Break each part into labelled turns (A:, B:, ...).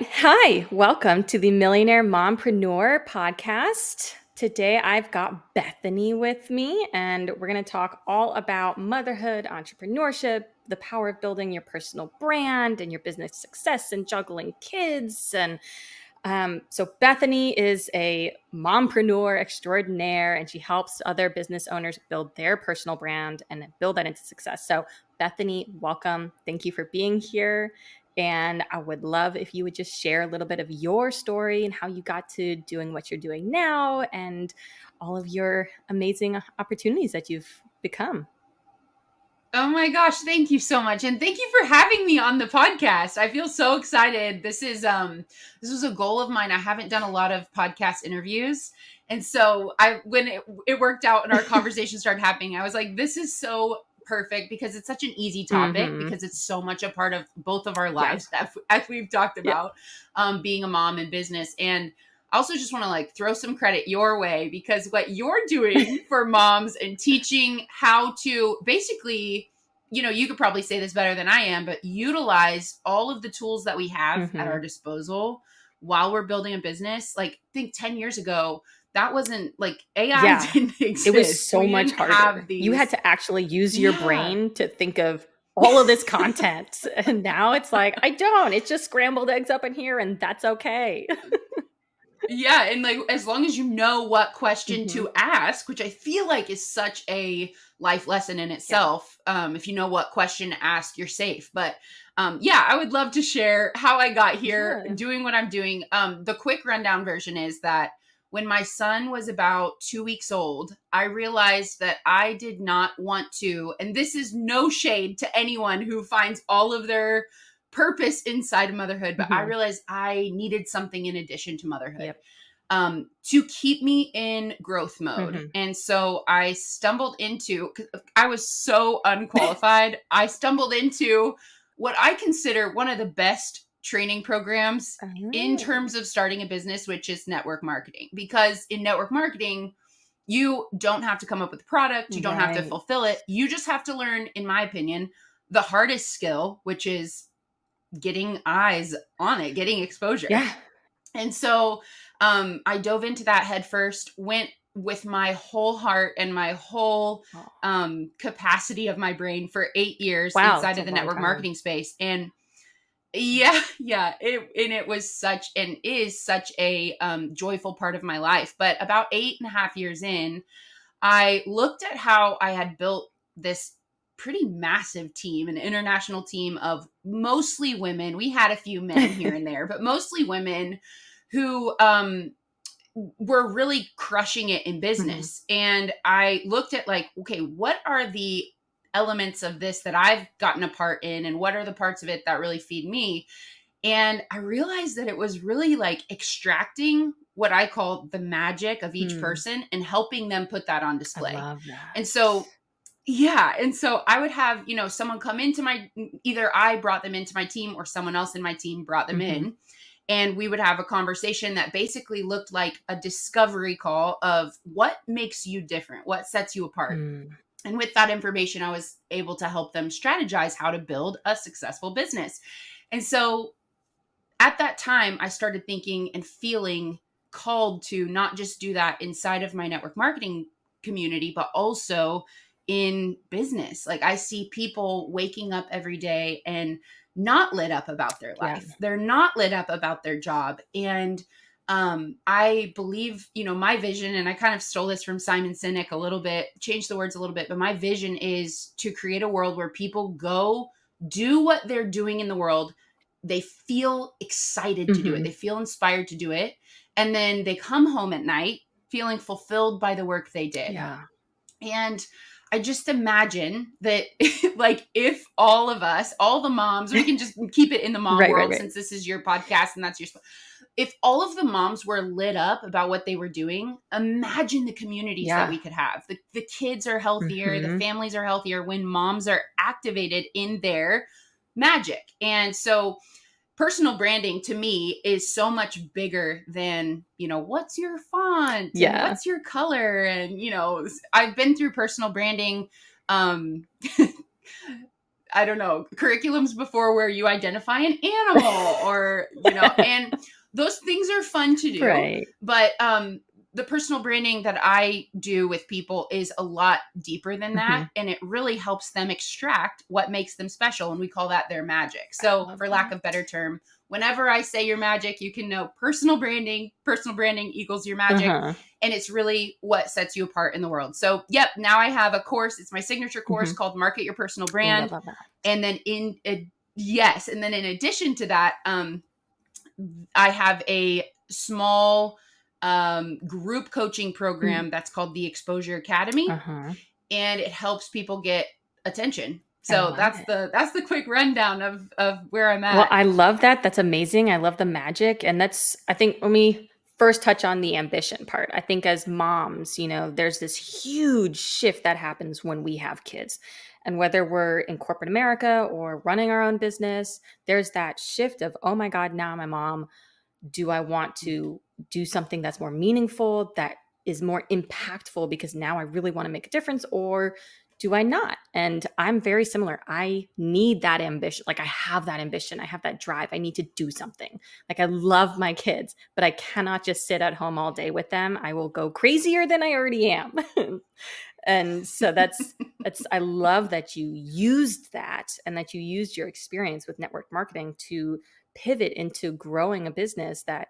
A: right. Hi. Welcome to the Millionaire Mompreneur podcast. Today I've got Bethany with me, and we're going to talk all about motherhood, entrepreneurship, the power of building your personal brand and your business success and juggling kids. So Bethany is a mompreneur extraordinaire, and she helps other business owners build their personal brand and build that into success. So Bethany, welcome. Thank you for being here. And I would love if you would just share a little bit of your story and how you got to doing what you're doing now and all of your amazing opportunities that you've become.
B: Oh my gosh, thank you so much. And thank you for having me on the podcast. I feel so excited. This was a goal of mine. I haven't done a lot of podcast interviews. And so when it worked out and our conversation started happening, I was like, this is so perfect because it's such an easy topic
A: Mm-hmm.
B: because it's so much a part of both of our
A: Yeah.
B: lives that as we've talked
A: Yeah.
B: about, being a mom in business. And I also just want to throw some credit your way because what you're doing for moms and teaching how to basically, you could probably say this better than I am, but utilize all of the tools that we have at
A: Mm-hmm.
B: our disposal while we're building a business. Like, think 10 years ago, that wasn't like AI
A: Yeah.
B: didn't
A: It was
B: exist.
A: so
B: We
A: much
B: didn't have
A: harder. You had
B: these.
A: to actually use your
B: Yeah.
A: brain to think of all of this content. And now it's like, I don't. It's just scrambled eggs up in here, and that's okay.
B: Yeah, and as long as you know what question
A: Mm-hmm.
B: to ask, which I feel like is such a life lesson in
A: Yeah.
B: itself. If you know what question to ask, you're safe. But yeah, I would love to share how I got here
A: Yeah.
B: doing what I'm doing. The quick rundown version is that when my son was about 2 weeks old, I realized that I did not want to, and this is no shade to anyone who finds all of their purpose inside of motherhood, but I
A: Mm-hmm.
B: realized I needed something in addition to motherhood,
A: Yep.
B: to keep me in growth mode.
A: Mm-hmm.
B: And so I stumbled into, 'cause I was so unqualified, I stumbled into what I consider one of the best training programs in
A: Oh.
B: terms of starting a business, which is network marketing. Because in network marketing, you don't have to come up with a product, you don't have to
A: Right.
B: fulfill it. You just have to learn, in my opinion, the hardest skill, which is getting eyes on it, getting exposure.
A: Yeah.
B: And so I dove into that head first, went with my whole heart and my whole
A: Oh.
B: capacity of my brain for 8 years
A: Wow.
B: inside
A: That's a
B: of the
A: long
B: network
A: time.
B: marketing space. And yeah, it was such and is such a joyful part of my life. But about 8.5 years in, I looked at how I had built this pretty massive team, an international team of mostly women. We had a few men here and there, but mostly women who were really crushing it in
A: Mm-hmm.
B: business. And I looked at okay, what are the elements of this that I've gotten a part in, and what are the parts of it that really feed me? And I realized that it was really extracting what I call the magic of each
A: Mm.
B: person and helping them put that on
A: I
B: display.
A: love
B: And
A: that.
B: so, yeah. And so I would have, someone come into either I brought them into my team or someone else in my team brought them
A: Mm-hmm.
B: in. And we would have a conversation that basically looked like a discovery call of what makes you different, what sets you apart.
A: Mm.
B: And with that information, I was able to help them strategize how to build a successful business. And so at that time, I started thinking and feeling called to not just do that inside of my network marketing community, but also in business. Like, I see people waking up every day and not lit up about their
A: Yeah.
B: life. They're not lit up about their job. And I believe, my vision, and I kind of stole this from Simon Sinek a little bit, changed the words a little bit, but my vision is to create a world where people go do what they're doing in the world. They feel excited to do it.
A: Mm-hmm.
B: They feel inspired to do it. And then they come home at night feeling fulfilled by the work they did.
A: Yeah.
B: And I just imagine that, if all of us, all the moms, we can just keep it in the mom
A: Right. Right.
B: world
A: Right.
B: since this is your podcast and that's your, if all of the moms were lit up about what they were doing, imagine the communities that
A: Yeah.
B: we could have. The kids are healthier, the
A: Mm-hmm.
B: families are healthier when moms are activated in their magic. And so, personal branding to me is so much bigger than, what's your font and
A: Yeah.
B: what's your color. And, I've been through personal branding. Um, I don't know, curriculums before where you identify an animal or, and those things are fun to do.
A: Right.
B: But the personal branding that I do with people is a lot deeper than that. And it really helps them extract what makes them special. And we call that their magic. So for lack of better term, whenever I say your magic, you can know personal branding equals your magic. And it's really what sets you apart in the world. So, yep, now I have a course. It's my signature course called Market Your Personal Brand.
A: Love that.
B: And then in addition to that, I have a small group coaching program that's called the Exposure Academy, and it helps people get attention. So that's the quick rundown of where I'm at.
A: Well, I love that. That's amazing. I love the magic. And that's, I think, when we first touch on the ambition part, I think as moms, there's this huge shift that happens when we have kids. And whether we're in corporate America or running our own business, there's that shift of, oh my God, now I'm a mom. Do I want to do something that's more meaningful, that is more impactful because now I really want to make a difference, or do I not? And I'm very similar. I need that ambition. Like I have that ambition. I have that drive. I need to do something. Like I love my kids, but I cannot just sit at home all day with them. I will go crazier than I already am. And so that's I love that you used that and that you used your experience with network marketing to pivot into growing a business that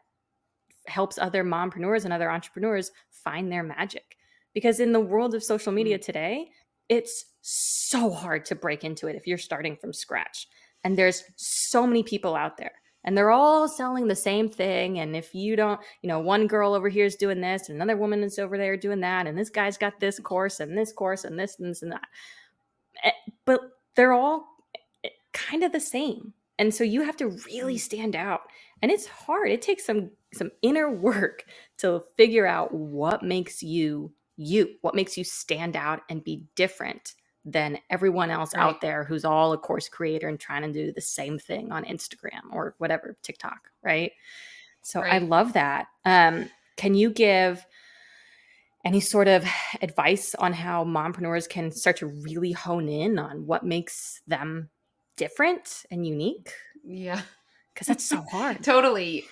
A: helps other mompreneurs and other entrepreneurs find their magic. Because in the world of social media today, it's so hard to break into it if you're starting from scratch. And there's so many people out there and they're all selling the same thing. And if you don't, one girl over here is doing this, and another woman is over there doing that, and this guy's got this course and this course and this and that. But they're all kind of the same. And so you have to really stand out. And it's hard. It takes some inner work to figure out what makes you, what makes you stand out and be different than everyone else out there who's all a course creator and trying to do the same thing on Instagram or whatever, TikTok, right? So I love that. Can you give any sort of advice on how mompreneurs can start to really hone in on what makes them different and unique?
B: Yeah.
A: Because that's so hard.
B: Totally.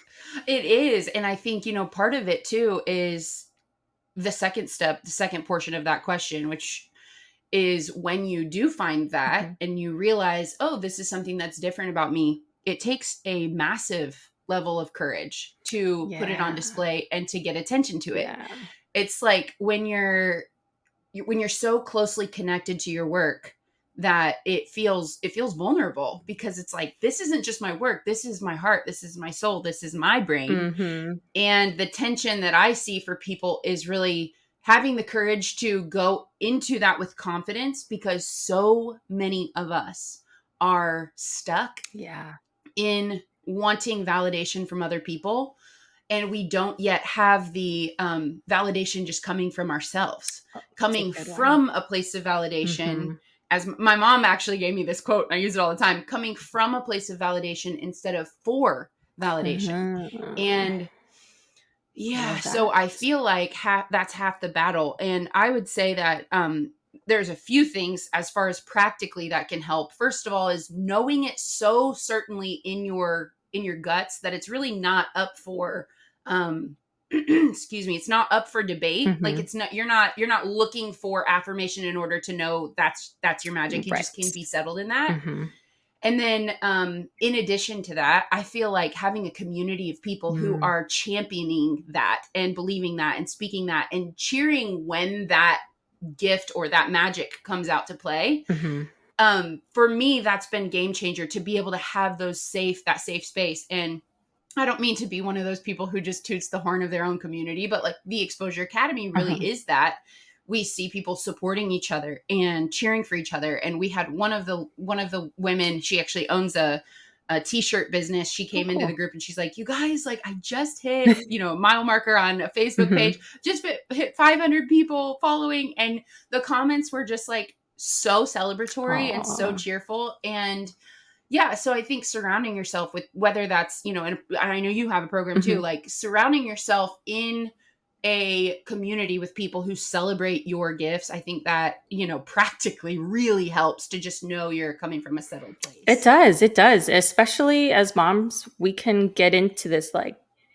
B: It is. And I think, part of it too is the second step, the second portion of that question, which is when you do find that and you realize, oh, this is something that's different about me. It takes a massive level of courage to put it on display and to get attention to it. Yeah. It's like when you're so closely connected to your work that it feels vulnerable, because it's like, this isn't just my work. This is my heart. This is my soul. This is my brain. And the tension that I see for people is really having the courage to go into that with confidence, because so many of us are stuck in wanting validation from other people. And we don't yet have the validation just coming from ourselves, coming from a place of validation. As my mom actually gave me this quote, and I use it all the time, coming from a place of validation instead of for validation. And so I feel like that's half the battle. And I would say that there's a few things as far as practically that can help. First of all, is knowing it so certainly in your guts that it's really not up for excuse me, it's not up for debate. Like it's not, you're not looking for affirmation in order to know that's your magic. You just can be settled in that. And then in addition to that, I feel like having a community of people who are championing that and believing that and speaking that and cheering when that gift or that magic comes out to play. For me, that's been game changer, to be able to have that safe space. And I don't mean to be one of those people who just toots the horn of their own community, but like the Exposure Academy really is that. We see people supporting each other and cheering for each other. And we had one of the women, she actually owns a t-shirt business. She came into the group and she's like, you guys, like I just hit, a mile marker on a Facebook page, just hit 500 people following. And the comments were just like so celebratory and so cheerful. And so I think surrounding yourself with, whether that's, and I know you have a program too, like surrounding yourself in a community with people who celebrate your gifts, I think that, practically really helps to just know you're coming from a settled
A: It
B: place.
A: does. It does. Especially as moms, we can get into this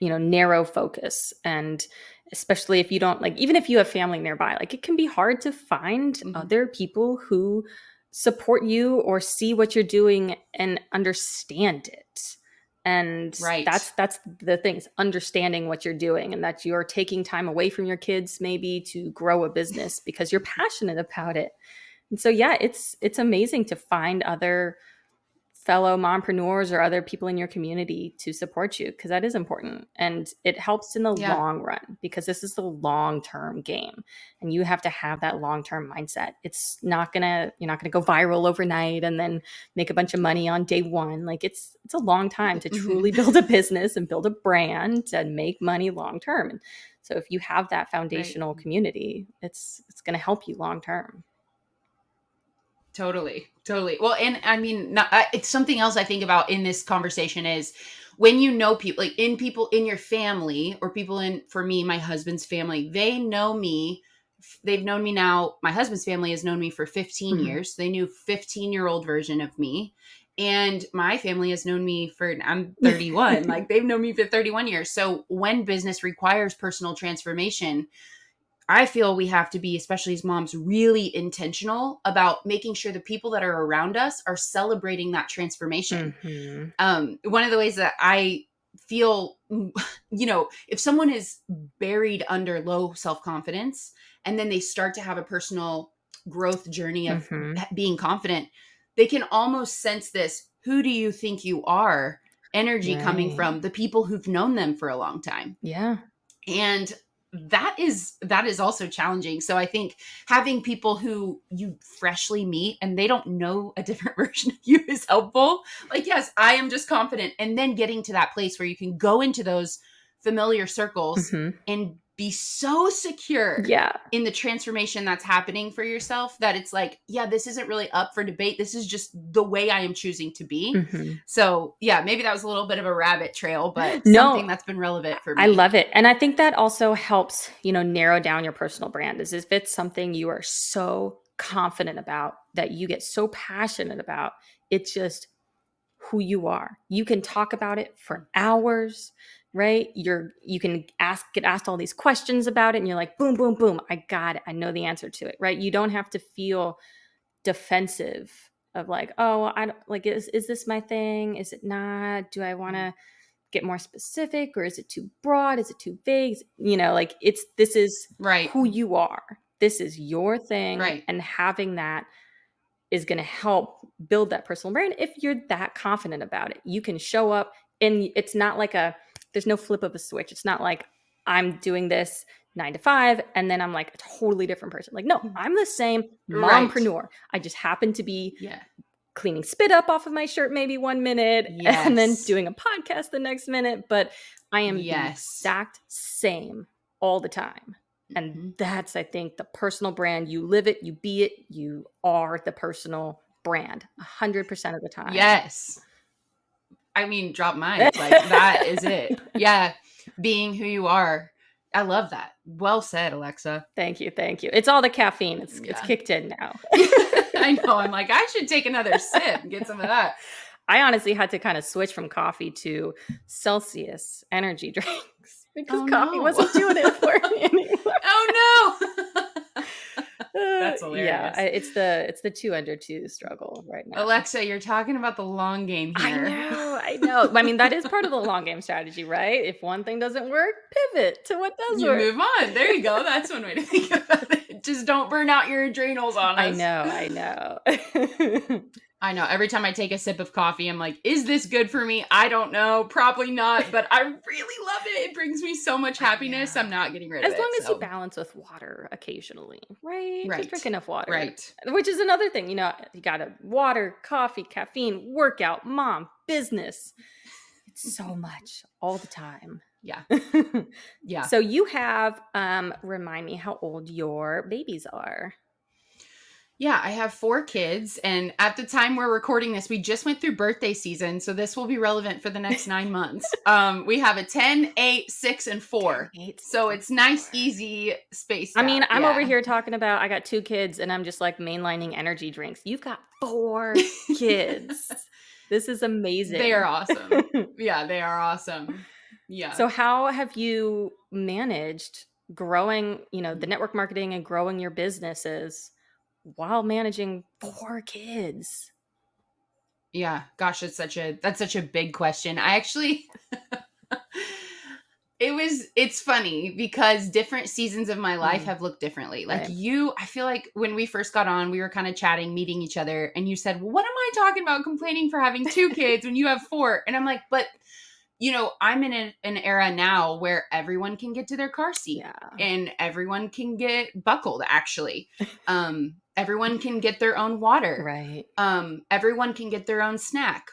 A: narrow focus. And especially if you don't even if you have family nearby, it can be hard to find
B: Mhm.
A: other people who support you or see what you're doing and understand it. And
B: Right.
A: that's the thing, is understanding what you're doing and that you're taking time away from your kids maybe to grow a business because you're passionate about it. And so yeah, it's amazing to find other fellow mompreneurs or other people in your community to support you, because that is important and it helps in the
B: Yeah.
A: long run, because this is the long-term game and you have to have that long-term mindset. You're not gonna go viral overnight and then make a bunch of money on day one. It's a long time to truly build a business and build a brand and make money long term. And so if you have that
B: Right.
A: foundational community, it's going to help you long term.
B: Totally. Totally. Well, and I mean, it's something else I think about in this conversation is when people, people in your family or people for me, my husband's family, they know me. They've known me now. My husband's family has known me for 15
A: Mhm.
B: years. They knew 15-year-old version of me. And my family has known me I'm 31. They've known me for 31 years. So when business requires personal transformation, I feel we have to be, especially as moms, really intentional about making sure the people that are around us are celebrating that transformation.
A: Mhm.
B: One of the ways that I feel, if someone is buried under low self confidence and then they start to have a personal growth journey of
A: Mhm.
B: being confident, they can almost sense this, who do you think you are, energy coming
A: Right.
B: from the people who've known them for a long time.
A: Yeah.
B: And that is also challenging. So I think having people who you freshly meet and they don't know a different version of you is helpful. Yes, I am just confident, and then getting to that place where you can go into those familiar circles
A: Mhm.
B: and be so secure
A: Yeah.
B: in the transformation that's happening for yourself that it's yeah, this isn't really up for debate. This is just the way I am choosing to be.
A: Mhm.
B: So yeah, maybe that was a little bit of a rabbit trail, but something
A: No,
B: that's been relevant for
A: I
B: me.
A: love it. And I think that also helps, narrow down your personal brand, is if it's something you are so confident about, that you get so passionate about, it's just who you are. You can talk about it for hours, right? You can get asked all these questions about it and you're like, boom, boom, boom, I got it. I know the answer to it, right? You don't have to feel defensive of oh, I don't is this my thing? Is it not? Do I want to get more specific, or is it too broad? Is it too vague? This is
B: Right.
A: who you are. This is your thing,
B: Right.
A: and having that is going to help build that personal brand. If you're that confident about it, you can show up, and it's not there's no flip of a switch. It's not like I'm doing this 9 to 5 and then I'm like a totally different person. No, I'm the same
B: Right.
A: mompreneur. I just happen to be
B: Yeah.
A: cleaning spit up off of my shirt maybe one minute and then
B: Yes.
A: doing a podcast the next minute, but I am the
B: Yes.
A: exact same all the time. And
B: Mhm.
A: that's, I think, the personal brand. You live it, you be it, you are the personal brand 100% of the time.
B: Yes. I mean, drop mic. That is it. Yeah. Being who you are. I love that. Well said, Alexa.
A: Thank you, thank you. It's all the caffeine. It's
B: Yeah.
A: kicked in now.
B: I know. I'm like, I should take another sip and get some of that.
A: I honestly had to kind of switch from coffee to Celsius energy drinks because
B: Oh
A: coffee
B: no.
A: wasn't doing it for me anymore.
B: Oh no. That's
A: Yeah,
B: hilarious.
A: it's the two under two struggle right now.
B: Alexa, you're talking about the long game
A: I
B: here.
A: know, I know. I mean, that is part of the long game strategy, right? If one thing doesn't work, pivot to what does
B: You
A: work.
B: move on. There you go. That's one way to think about it. Just don't burn out your adrenals on
A: I
B: us.
A: know, I know.
B: I know. Every time I take a sip of coffee, I'm like, is this good for me? I don't know. Probably not, but I really love it. It brings me so much
A: I
B: happiness. I'm
A: know.
B: not getting rid of
A: As long
B: it.
A: as you
B: So,
A: balance with water occasionally, right? Just drink
B: right.
A: enough water.
B: Right.
A: Which is another thing, you gotta water, coffee, caffeine, workout, mom, business. It's so much all the time.
B: Yeah. Yeah.
A: So you have, remind me how old your babies are.
B: Yeah, I have 4 kids, and at the time we're recording this, we just went through birthday season, so this will be relevant for the next 9 months. We have a 10, 8, 6, and
A: 10,
B: 4.
A: 8, 6,
B: So
A: and
B: it's nice,
A: 4.
B: easy, spaced
A: I mean,
B: out.
A: I'm over
B: Yeah.
A: here talking about I got 2 kids and I'm just like mainlining energy drinks. You've got 4 kids. This is
B: They are
A: amazing.
B: awesome. Yeah, they are awesome. Yeah.
A: So how have you managed growing, the
B: Mhm.
A: network marketing and growing your businesses while managing 4 kids?
B: Yeah, gosh, that's such a big question. I actually it's funny because different seasons of my life
A: Mm,
B: have looked differently. Like
A: right.
B: I feel like when we first got on, we were kind of chatting, meeting each other, and you said, "Well, what am I talking about complaining for having 2 kids when you have 4?" And I'm like, "But I'm in an era now where everyone can get to their car seat
A: Yeah.
B: and everyone can get buckled, actually. Everyone can get their own water.
A: Right.
B: Everyone can get their own snack.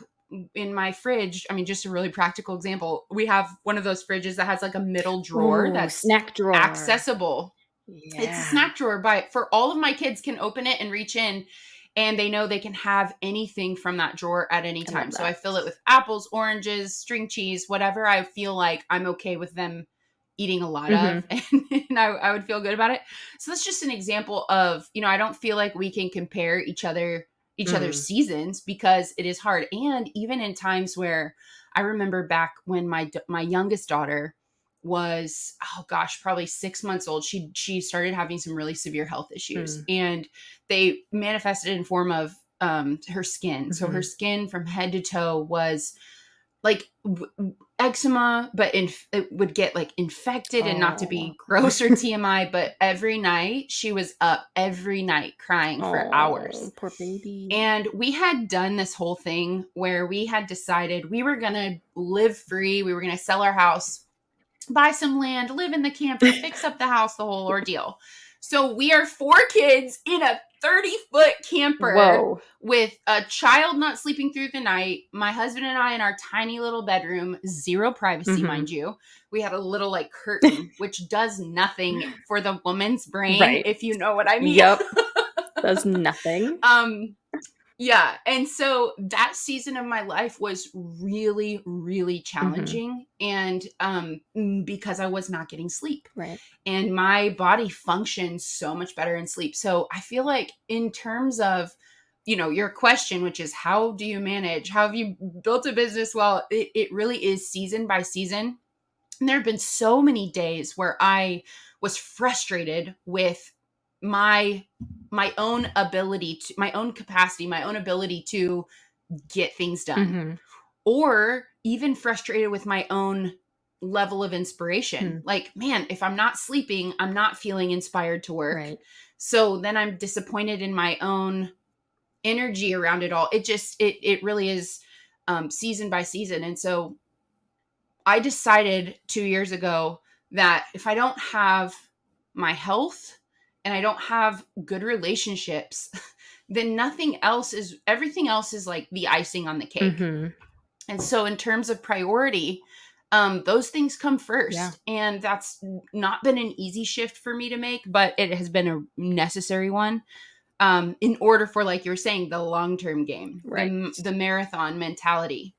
B: In my fridge, I mean, just a really practical example, we have one of those fridges that has like a middle drawer
A: Ooh,
B: that's
A: snack drawer.
B: accessible. It's a
A: Yeah.
B: snack drawer, but for all of my kids can open it and reach in, and they know they can have anything from that drawer at any
A: I
B: time.
A: love
B: So I
A: that.
B: fill it with apples, oranges, string cheese, whatever I feel like I'm okay with them eating a lot of,
A: Mhm.
B: and I would feel good about it. So that's just an example of, I don't feel like we can compare each other's
A: Mm.
B: seasons because it is hard. And even in times where I remember back when my youngest daughter was, oh gosh, probably 6 months old, she started having some really severe health issues,
A: Mm.
B: and they manifested in form of her skin. So her
A: Mhm.
B: skin from head to toe was like eczema, but it would get like infected, and not to
A: Oh.
B: be gross or TMI, but every night she was up every night crying for
A: Oh,
B: hours.
A: poor baby.
B: And we had done this whole thing where we had decided we were going to live free. We were going to sell our house, buy some land, live in the camper, fix up the house, the whole ordeal. So we are 4 kids in a 30-foot camper
A: Whoa.
B: with a child not sleeping through the night, my husband and I in our tiny little bedroom, zero privacy,
A: Mhm.
B: mind you. We had a little like curtain, which does nothing for the woman's brain,
A: Right.
B: if you know what I mean.
A: Yep. Does nothing.
B: um, yeah. And so that season of my life was really, really
A: Mhm.
B: challenging. And because I was not getting sleep,
A: Right.
B: and my body functions so much better in sleep. So I feel like, in terms of, your question, which is how do you manage? How have you built a business? Well, it really is season by season. And there have been so many days where I was frustrated with my own ability to my own capacity, my own ability to get things done,
A: Mhm.
B: or even frustrated with my own level of inspiration.
A: Hmm.
B: Like, man, if I'm not sleeping, I'm not feeling inspired to work.
A: Right.
B: So then I'm disappointed in my own energy around it all. It really is season by season. And so I decided 2 years ago that if I don't have my health and I don't have good relationships, then everything else is like the icing on the cake.
A: Mhm.
B: And so, in terms of priority, those things come
A: Yeah.
B: first. And that's not been an easy shift for me to make, but it has been a necessary one, in order for, like you're saying, the long term game,
A: Right.
B: the marathon mentality.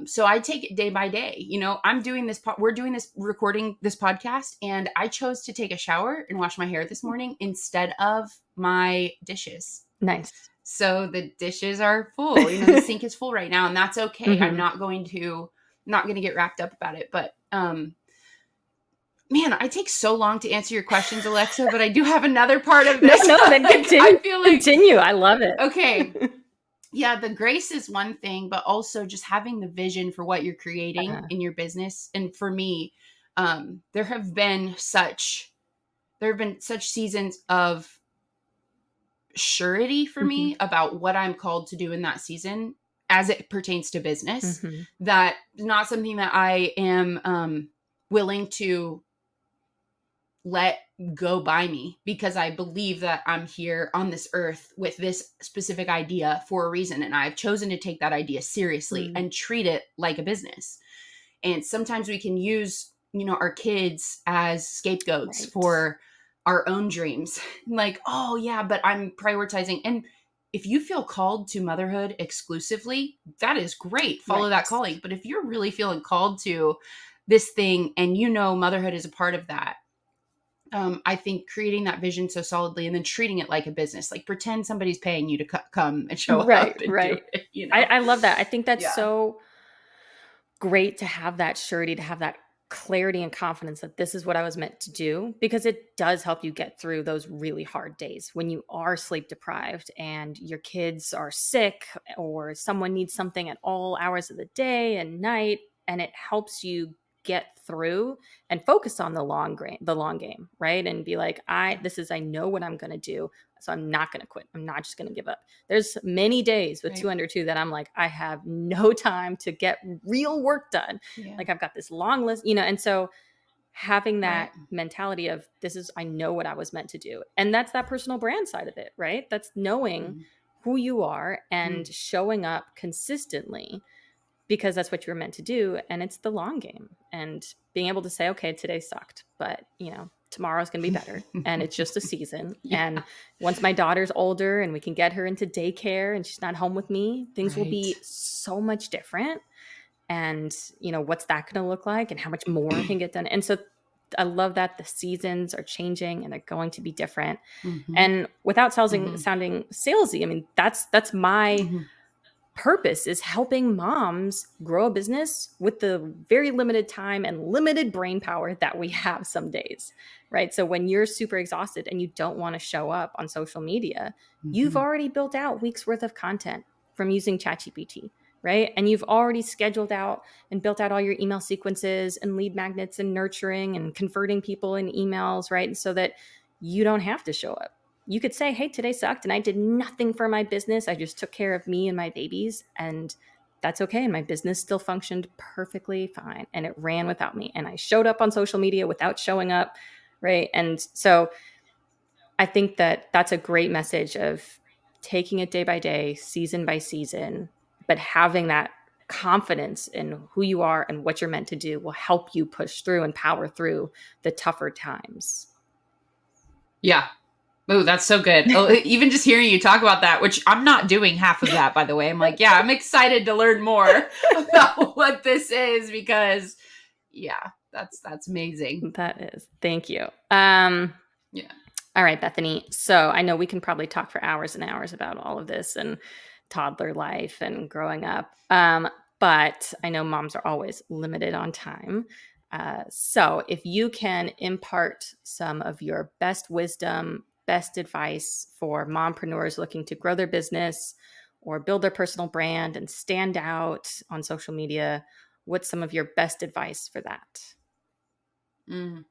B: So I take it day by day. I'm doing this. We're doing this, recording this podcast, and I chose to take a shower and wash my hair this morning instead of my dishes.
A: Nice.
B: So the dishes are full. The sink is full right now, and that's okay. I'm
A: Mhm.
B: not going to get wrapped up about it. But man, I take so long to answer your questions, Alexa. But I do have another part of
A: No,
B: this.
A: no, then
B: Like, I
A: continue.
B: feel like,
A: Continue. I love it.
B: okay, yeah, the grace is one thing, but also just having the vision for what you're creating
A: Uh-huh.
B: in your business. And for me, there have been such seasons of surety for
A: Mhm.
B: me about what I'm called to do in that season as it pertains to business,
A: Mhm.
B: that not something that I am willing to let go by me, because I believe that I'm here on this earth with this specific idea for a reason, and I've chosen to take that idea seriously
A: Mm.
B: and treat it like a business. And sometimes we can use, our kids as scapegoats
A: Right.
B: for our own dreams. Like, oh yeah, but I'm prioritizing. And if you feel called to motherhood exclusively, that is great. Follow
A: Right.
B: that calling. But if you're really feeling called to this thing and motherhood is a part of that, I think creating that vision so solidly and then treating it like a business, like pretend somebody's paying you to come and show
A: Right,
B: up and do
A: right.
B: it,
A: I love that. I think that's
B: Yeah.
A: so great to have that surety, to have that clarity and confidence that this is what I was meant to do, because it does help you get through those really hard days when you are sleep deprived and your kids are sick or someone needs something at all hours of the day and night, and it helps you get through and focus on the long game, right? And be like,
B: Yeah.
A: I know what I'm going to do, so I'm not going to quit. I'm not just going to give up. There's many days with
B: Right.
A: 2 under 2 that I'm like, I have no time to get real work done.
B: Yeah.
A: Like I've got this long list, and so having that
B: Right.
A: mentality of I know what I was meant to do. And that's that personal brand side of it, right? That's knowing
B: Mhm.
A: who you are and
B: Mm.
A: showing up consistently because that's what you're meant to do. And it's the long game, and being able to say, okay, today sucked, but tomorrow's going to be better. And it's just a season.
B: Yeah.
A: And once my daughter's older and we can get her into daycare and she's not home with me, things will
B: Right.
A: be so much different. And what's that going to look like and how much more can get done. And so I love that the seasons are changing and they're going to be different.
B: Mhm.
A: And without
B: Mhm.
A: sounding salesy, I mean, that's my
B: Mhm.
A: purpose, is helping moms grow a business with the very limited time and limited brain power that we have some days, right? So when you're super exhausted and you don't want to show up on social media, you've
B: Mhm.
A: already built out weeks worth of content from using ChatGPT, right? And you've already scheduled out and built out all your email sequences and lead magnets and nurturing and converting people in emails, right? And so that you don't have to show up. You could say, hey, today sucked and I did nothing for my business. I just took care of me and my babies, and that's okay. And my business still functioned perfectly fine and it ran without me. And I showed up on social media without showing up, right? And so I think that that's a great message of taking it day by day, season by season, but having that confidence in who you are and what you're meant to do will help you push through and power through the tougher times.
B: Yeah. Oh, that's so good. Oh, even just hearing you talk about that, which I'm not doing half of that, by the way. I'm like, yeah, I'm excited to learn more about what this is because, yeah, that's amazing.
A: That is. Thank you.
B: Yeah.
A: All right, Bethany. So I know we can probably talk for hours and hours about all of this and toddler life and growing up. But I know moms are always limited on time. So if you can impart some of your best wisdom, best advice for mompreneurs looking to grow their business or build their personal brand and stand out on social media, what's some of your best advice for that?
B: Mm.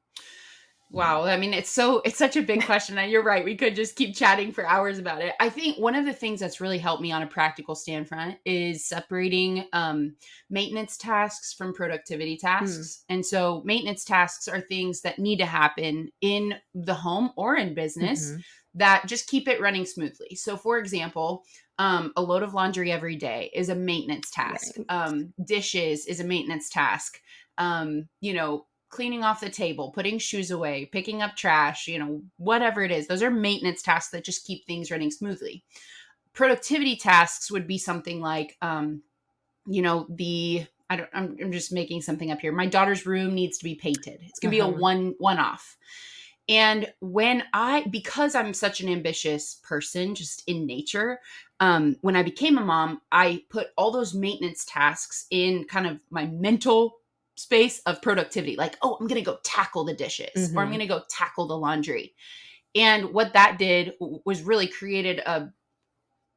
B: Wow. I mean, it's such a big question. And you're right. We could just keep chatting for hours about it. I think one of the things that's really helped me on a practical standpoint is separating maintenance tasks from productivity
A: Mm,
B: tasks. And so maintenance tasks are things that need to happen in the home or in business
A: mhm.
B: that just keep it running smoothly. So for example, a load of laundry every day is a maintenance task.
A: Right.
B: Dishes is a maintenance task. Cleaning off the table, putting shoes away, picking up trash, whatever it is. Those are maintenance tasks that just keep things running smoothly. Productivity tasks would be something like, I'm just making something up here. My daughter's room needs to be painted. It's going to be a
A: Uh-huh.
B: one off. And because I'm such an ambitious person just in nature, when I became a mom, I put all those maintenance tasks in kind of my mental space of productivity. Like, oh, I'm going to go tackle the dishes or I'm
A: Mhm.
B: going to go tackle the laundry. And what that did was really created a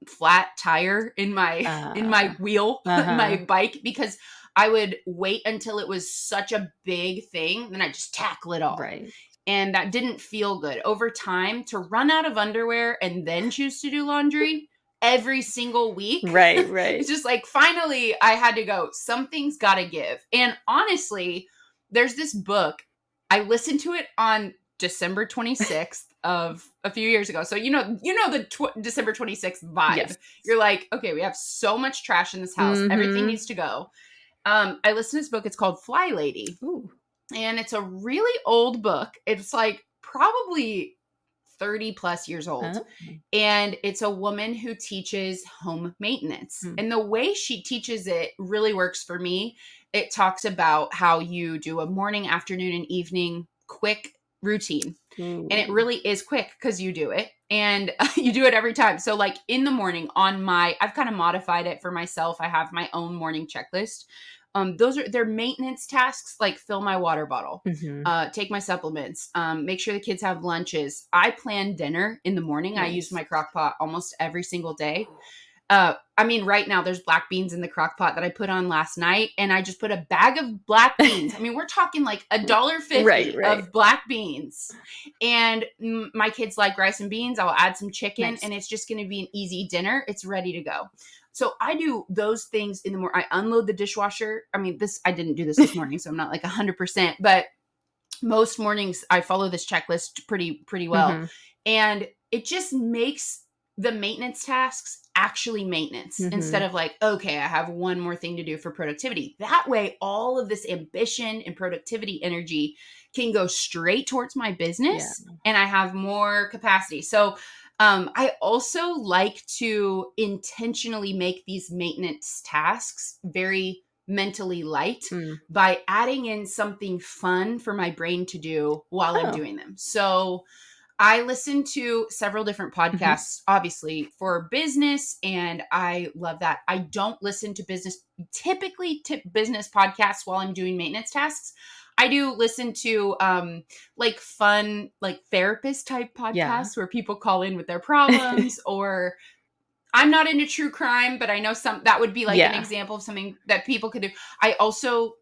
B: flat tire in my in
A: Uh,
B: my wheel, my
A: uh-huh.
B: bike, because I would wait until it was such a big thing, then I just tackle it all.
A: Right.
B: And that didn't feel good. Over time, to run out of underwear and then choose to do laundry every single week,
A: Right, right.
B: it's just like finally I had to go, something's got to give. And honestly, there's this book. I listened to it on December 26th of a few years ago. So the December 26th vibe.
A: Yes.
B: You're like, okay, we have so much trash in this house. Everything
A: Mhm.
B: needs to go. I listened to this book. It's called Fly Lady.
A: Ooh.
B: And it's a really old book. It's like probably 30 plus years old.
A: Oh.
B: And it's a woman who teaches home maintenance. And the way she teaches it really works for me. It talks about how you do a morning, afternoon, and evening quick routine. And it really is quick because you do it and you do it every time. So like in the morning I've kind of modified it for myself. I have my own morning checklist. Those are their maintenance tasks, like fill my water bottle, take my supplements, make sure the kids have lunches. I plan dinner in the morning. Nice. I use my crock pot almost every single day. I mean, right now there's black beans in the crock pot that I put on last night, and I just put a bag of black beans. I mean, we're talking like $1.50 right. of black beans. And my kids like rice and beans. I'll add some chicken, nice. And it's just going to be an easy dinner. It's ready to go. So I do those things in the morning. I unload the dishwasher. I mean, I didn't do this morning, so I'm not like 100%, but most mornings I follow this checklist pretty well. And it just makes the maintenance tasks actually maintenance instead of like, okay, I have one more thing to do for productivity. That way, all of this ambition and productivity energy can go straight towards my business and I have more capacity. So I also like to intentionally make these maintenance tasks very mentally light by adding in something fun for my brain to do while I'm doing them. So I listen to several different podcasts, obviously, for business, and I love that. I don't listen to business podcasts while I'm doing maintenance tasks. I do listen to like fun, like therapist type podcasts where people call in with their problems, or I'm not into true crime, but I know that would be like an example of something that people could do. I also,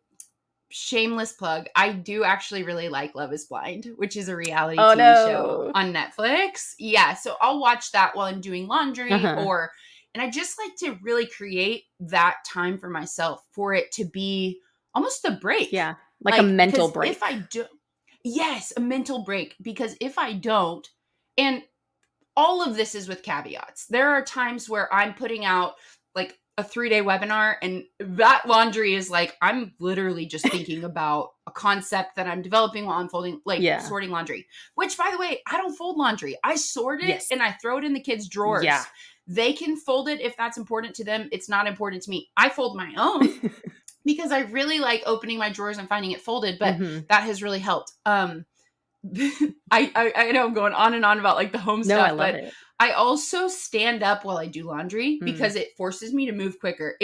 B: shameless plug, I do actually really like Love is Blind, which is a reality TV show on Netflix. Yeah, so I'll watch that while I'm doing laundry and I just like to really create that time for myself, for it to be almost a break. Yeah, like a mental break. If I do, yes, a mental break, because if I don't, and all of this is with caveats. There are times where I'm putting out like a 3-day webinar, and that laundry is like, I'm literally just thinking about a concept that I'm developing while I'm folding, sorting laundry, which, by the way, I don't fold laundry. I sort it and I throw it in the kids' drawers. Yeah. They can fold it if that's important to them. It's not important to me. I fold my own because I really like opening my drawers and finding it folded, but that has really helped. I know I'm going on and on about like the home stuff, I love it. I also stand up while I do laundry because it forces me to move quicker.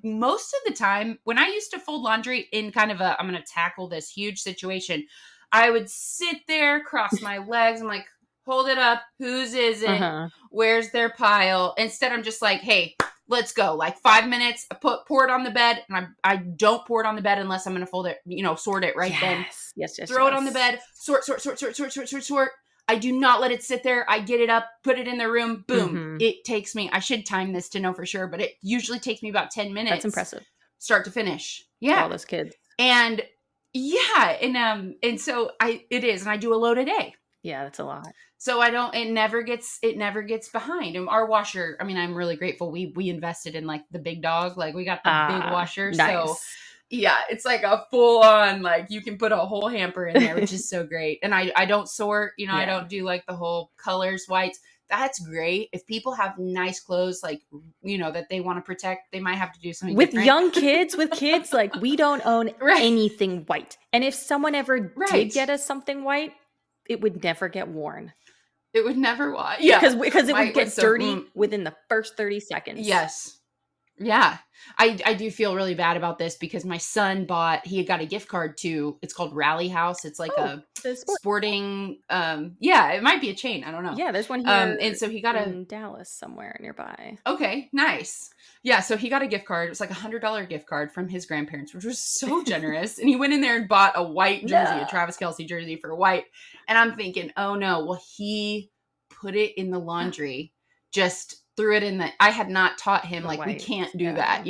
B: Most of the time when I used to fold laundry in kind of I'm going to tackle this huge situation, I would sit there, cross my legs. I'm like, hold it up. Whose is it? Where's their pile? Instead, I'm just like, hey, let's go. Like 5 minutes, pour it on the bed. And I don't pour it on the bed unless I'm going to fold it, sort it right then. Yes. Throw it on the bed, sort. I do not let it sit there. I get it up, put it in the room, boom. It takes me, I should time this to know for sure, but it usually takes me about 10 minutes. That's impressive. Start to finish. Yeah. All those kids. And and so it is, and I do a load a day. Yeah, that's a lot. So it never gets behind. And our washer, I mean, I'm really grateful. We invested in like the big dog, like we got the big washer. Nice. So yeah, it's like a full on, like you can put a whole hamper in there, which is so great. And I don't sort, I don't do like the whole colors, whites. That's great. If people have nice clothes, like, that they want to protect, they might have to do something with different. With kids, like we don't own anything white. And if someone ever did get us something white, it would never get worn. It would never wash. Yeah. Because it would get dirty within the first 30 seconds. Yes. Yeah. I do feel really bad about this because my son he got a gift card to, it's called Rally House. It's like a sporting, it might be a chain. I don't know. Yeah, there's one here and so he got in Dallas somewhere nearby. Okay, nice. Yeah, so he got a gift card. It was like $100 gift card from his grandparents, which was so generous. And he went in there and bought a white jersey, a Travis Kelce jersey for white. And I'm thinking, oh no, well, he put it in the laundry, just threw it in I had not taught him, like, we can't do that,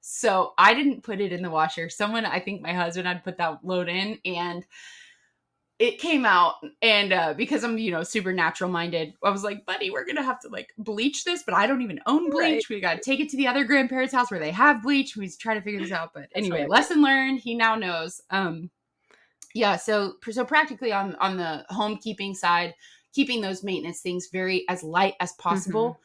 B: So I didn't put it in the washer. I think my husband had put that load in, and it came out. And because I'm, super natural minded, I was like, buddy, we're going to have to like bleach this, but I don't even own bleach. We got to take it to the other grandparents' house where they have bleach. We try to figure this out. But anyway, lesson learned. He now knows. Yeah. So practically on the homekeeping side, keeping those maintenance things very as light as
A: Mm-hmm.
B: possible.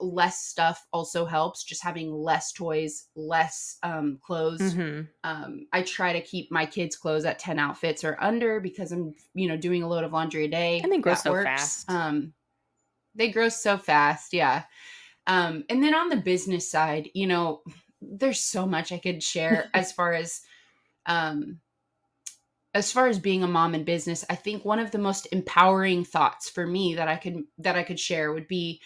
B: Less stuff also helps. Just having less toys, less clothes.
A: Mm-hmm.
B: I try to keep my kids' clothes at 10 outfits or under because I'm, doing a load of laundry a
A: And
B: day.
A: they grow
B: That
A: so
B: works.
A: fast.
B: They grow so fast. Yeah. And then on the business side, there's so much I could share um, as far as being a mom in business. I think one of the most empowering thoughts for me that I could share would be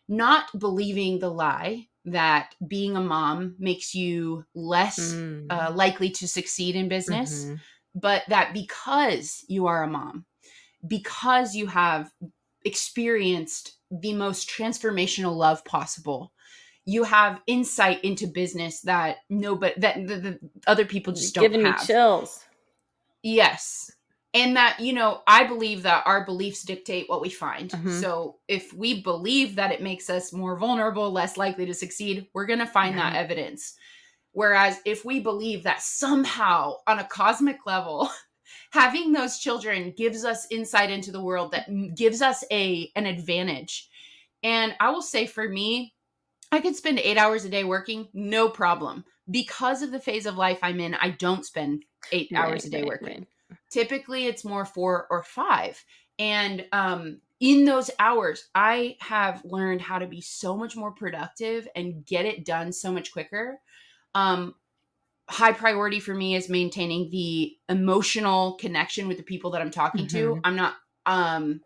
B: not believing the lie that being a mom makes you less
A: Mm.
B: likely to succeed in business,
A: Mm-hmm.
B: but that because you are a mom, because you have experienced the most transformational love possible, you have insight into business that the other people
A: You're
B: just don't
A: giving me
B: have.
A: chills.
B: Yes. And that, I believe that our beliefs dictate what we find.
A: Mm-hmm.
B: So if we believe that it makes us more vulnerable, less likely to succeed, we're going to find that
A: Right.
B: evidence. Whereas if we believe that somehow on a cosmic level, having those children gives us insight into the world, that gives us an advantage. And I will say for me, I could spend 8 hours a day working, no problem. Because of the phase of life I'm in, I don't spend 8 hours
A: Right.
B: a day
A: Right.
B: working.
A: Right.
B: Typically, it's more 4 or 5. And in those hours, I have learned how to be so much more productive and get it done so much quicker. Um, High priority for me is maintaining the emotional connection with the people that I'm talking to.
A: Mm-hmm.
B: Um,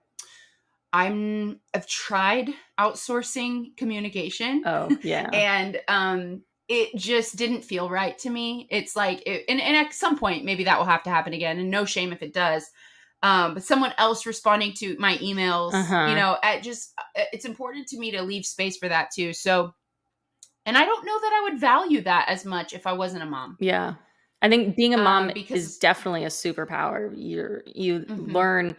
B: I've tried outsourcing communication,
A: Oh, yeah.
B: and it just didn't feel right to me. It's like and at some point maybe that will have to happen again, and no shame if it does. But someone else responding to my emails,
A: Uh-huh.
B: it's important to me to leave space for that too. So, and I don't know that I would value that as much if I wasn't a mom.
A: Yeah. I think being a mom
B: Because
A: is definitely a superpower. You
B: mhm,
A: learn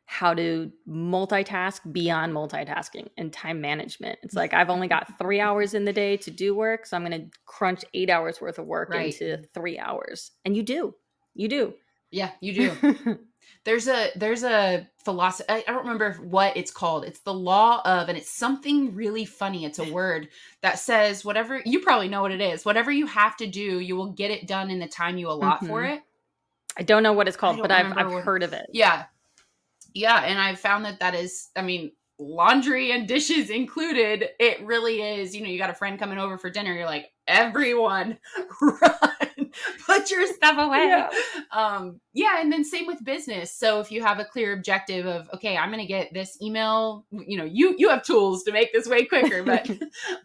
A: how to multitask beyond multitasking and time management. It's like I've only got 3 hours in the day to do work, so I'm going to crunch 8 hours worth of work
B: right.
A: into 3 hours. And you do. You do.
B: Yeah, you do. There's a philosophy. I don't remember what it's called. It's the law of, and it's something really funny. It's a word that says whatever, you probably know what it is. Whatever you have to do, you will get it done in the time you allot for
A: Mhm.
B: it.
A: I don't know what it's
B: I
A: called, but
B: don't
A: I've
B: remember what.
A: heard of it.
B: Yeah, yeah, and I've found that is, I mean, laundry and dishes included. It really is. You got a friend coming over for dinner. You're like, everyone, run, put your stuff away.
A: Yeah.
B: Yeah, and then same with business. So if you have a clear objective of, okay, I'm going to get this email. You have tools to make this way quicker, but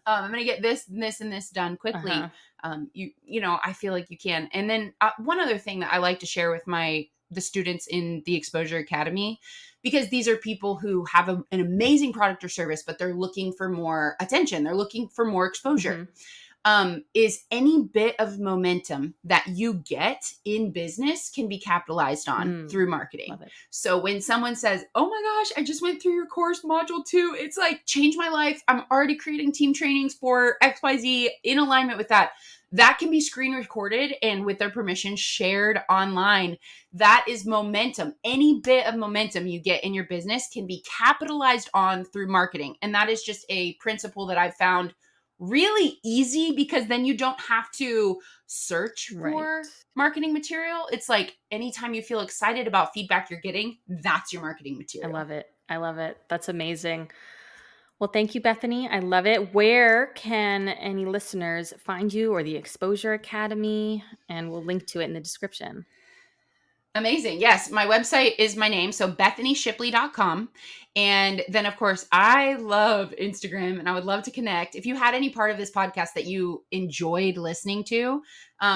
B: I'm going to get this and this and this done quickly.
A: Uh-huh.
B: I feel like you can. And then one other thing that I like to share with the students in the Exposure Academy, because these are people who have an amazing product or service, but they're looking for more attention. They're looking for more exposure.
A: Mhm.
B: Is any bit of momentum that you get in business can be capitalized on
A: Mm.
B: through marketing.
A: Love it.
B: So when someone says, "Oh my gosh, I just went through your course module 2, it's like changed my life. I'm already creating team trainings for XYZ in alignment with that." That can be screen recorded and with their permission shared online. That is momentum. Any bit of momentum you get in your business can be capitalized on through marketing. And that is just a principle that I've found really easy, because then you don't have to search
A: Right.
B: for marketing material. It's like anytime you feel excited about feedback you're getting, that's your marketing
A: I
B: material.
A: love it. I love it. That's amazing. Well, thank you, Bethany. I love it. Where can any listeners find you or the Exposure Academy? And we'll link to it in the description.
B: Amazing. Yes, my website is my name, so BethanyShipley.com. And then, of course, I love Instagram and I would love to connect. If you had any part of this podcast that you enjoyed listening to,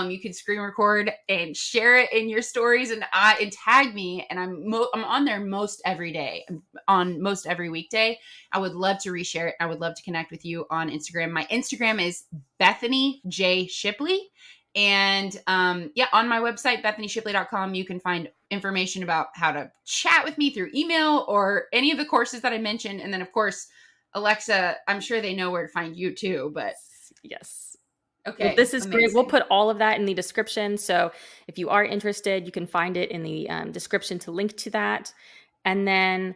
B: you can screen record and share it in your stories and tag me. And I'm on there most every day, on most every weekday. I would love to reshare it. I would love to connect with you on Instagram. My Instagram is Bethany J. Shipley. And on my website, BethanyShipley.com, you can find information about how to chat with me through email or any of the courses that I mentioned. And then, of course, Alexa, I'm sure they know where to find you too, but
A: Yes. Well,
B: Okay,
A: this is great. We'll
B: amazing.
A: put all of that in the description. So if you are interested, you can find it in the description to link to that. And then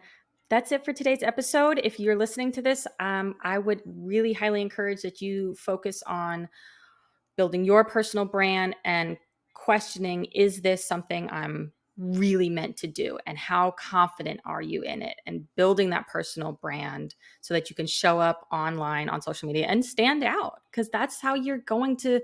A: that's it for today's episode. If you're listening to this, I would really highly encourage that you focus on building your personal brand and questioning, is this something I'm really meant to do? And how confident are you in it? And building that personal brand so that you can show up online on social media and stand out, because that's how you're going to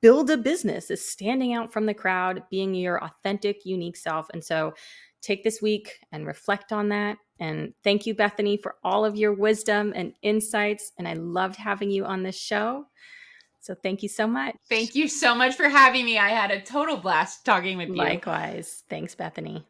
A: build a business, is standing out from the crowd, being your authentic, unique self. And so take this week and reflect on that. And thank you, Bethany, for all of your wisdom and insights. And I loved having you on this show. So thank you so much.
B: Thank you so much for having me. I had a total blast talking with you.
A: Likewise. Thanks, Bethany.